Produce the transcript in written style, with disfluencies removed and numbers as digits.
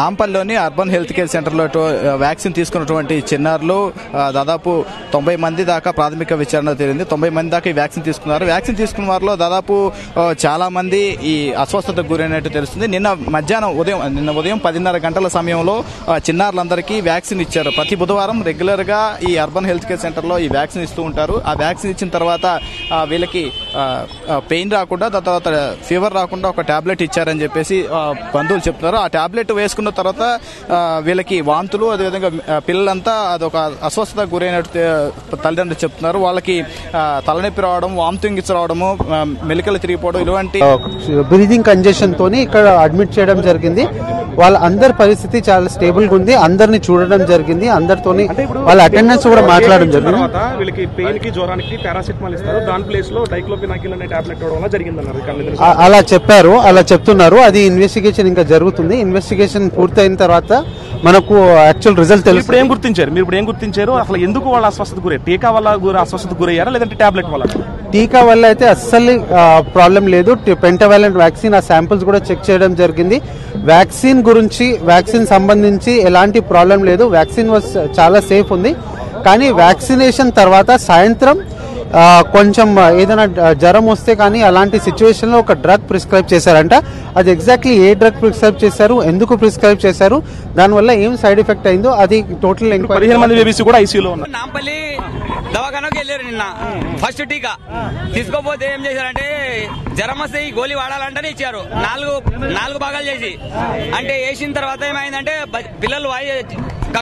నాంపల్లిలోని urban health care సెంటర్లో vaccine తీసుకున్నటువంటి చిన్నారులు దాదాపు 90 మంది దాకా ప్రాథమిక విచారణ తెలియంది. 90 మంది దాకా ఈ వ్యాక్సిన్ తీసుకున్నారు. వ్యాక్సిన్ తీసుకున్న వారిలో దాదాపు చాలా మంది ఈ అస్వస్థతకు గురైనట్టు తెలుస్తుంది. నిన్న ఉదయం 10:30 గంటల సమయంలో చిన్నారులందరికీ వ్యాక్సిన్ ఇచ్చారు. ప్రతి బుధవారం రెగ్యులర్ గా ఈ అర్బన్ హెల్త్ కేర్ సెంటర్లో ఈ వ్యాక్సిన్ ఇస్తూ ఉంటారు. ఆ వ్యాక్సిన్ ఇచ్చిన తర్వాత వీళ్ళకి పెయిన్ రాకుండా, దాని తర్వాత ఫీవర్ రాకుండా ఒక టాబ్లెట్ ఇచ్చారని చెప్పేసి బంధువులు చెప్తున్నారు. ఆ టాబ్లెట్ వేసుకున్న తర్వాత వీళ్ళకి వాంతులు, అదేవిధంగా పిల్లలంతా అదొక అస్వస్థతకు గురైనట్టు తల్లిదండ్రులు చెప్తున్నారు. వాళ్ళకి తలనొప్పి రావడం, వామిటింగ్స్ రావడము, మెలికలు తిరిగిపోవడం, ఇలాంటి బ్రీదింగ్ కంజెషన్ తోని ఇక్కడ అడ్మిట్ చేయడం జరిగింది. వాళ్ళ అందరి పరిస్థితి చాలా స్టేబుల్ గా ఉంది. అందరిని చూడడం జరిగింది. అందరితోని వాళ్ళ అటెండెన్స్ కూడా మాట్లాడడం జరిగింది. వీళ్ళకి పెయిన్ కి, జ్వరానికి పారాసిటమాల్ ఇస్తారు. దాని ప్లేస్ లో డైక్లోఫెనాకిల్ అనే టాబ్లెట్ ఇవ్వడం వల్ల జరిగిందన్నారు. అలా చెప్పారు, అలా చెప్తున్నారు. అది ఇన్వెస్టిగేషన్ ఇంకా జరుగుతుంది. ఇన్వెస్టిగేషన్ పూర్తయిన తర్వాత మనకు యాక్చువల్ రిజల్ట్ తెలుసు. ఇప్పుడు ఏం గుర్తించారు అసలు ఎందుకు వాళ్ళ అస్వస్థత గురయ్యారు? టీకా వల్ల అస్వస్థత గురయ్యారా లేదంటే టాబ్లెట్ వల్ల? టీకా వల్ల అయితే అస్సలు ప్రాబ్లం లేదు. పెంటావాలెంట్ వ్యాక్సిన్ ఆ శాంపిల్స్ కూడా చెక్ చేయడం జరిగింది. వ్యాక్సిన్ గురించి, వ్యాక్సిన్ సంబంధించి ఎలాంటి ప్రాబ్లం లేదు. వ్యాక్సిన్ చాలా సేఫ్ ఉంది. కానీ వ్యాక్సినేషన్ తర్వాత సాయంత్రం కొంచెం ఏదైనా జ్వరం వస్తే కానీ అలాంటి సిచ్యువేషన్ లో ఒక డ్రగ్ ప్రిస్క్రైబ్ చేశారంట. అది ఎగ్జాక్ట్లీ ఏ డ్రగ్ ప్రిస్క్రైబ్ చేశారు, ఎందుకు ప్రిస్క్రైబ్ చేశారు, దానివల్ల ఏం సైడ్ ఎఫెక్ట్ అయిందో అది టోటల్ ఎంక్వైరీ. 15 మంది బేబీస్ కూడా ఐసీయూలో ఉన్నారు. నాంపల్లి దవాఖానకి వెళ్ళారు నిన్న. ఫస్ట్ టీకా తీసుకోపోతే ఏం చేశారంటే జ్వరం వస్తే ఈ గోళీ వాడాలంటేనే ఇచ్చారు. నాలుగు భాగాలు చేసి, అంటే వేసిన తర్వాత ఏమైందంటే పిల్లలు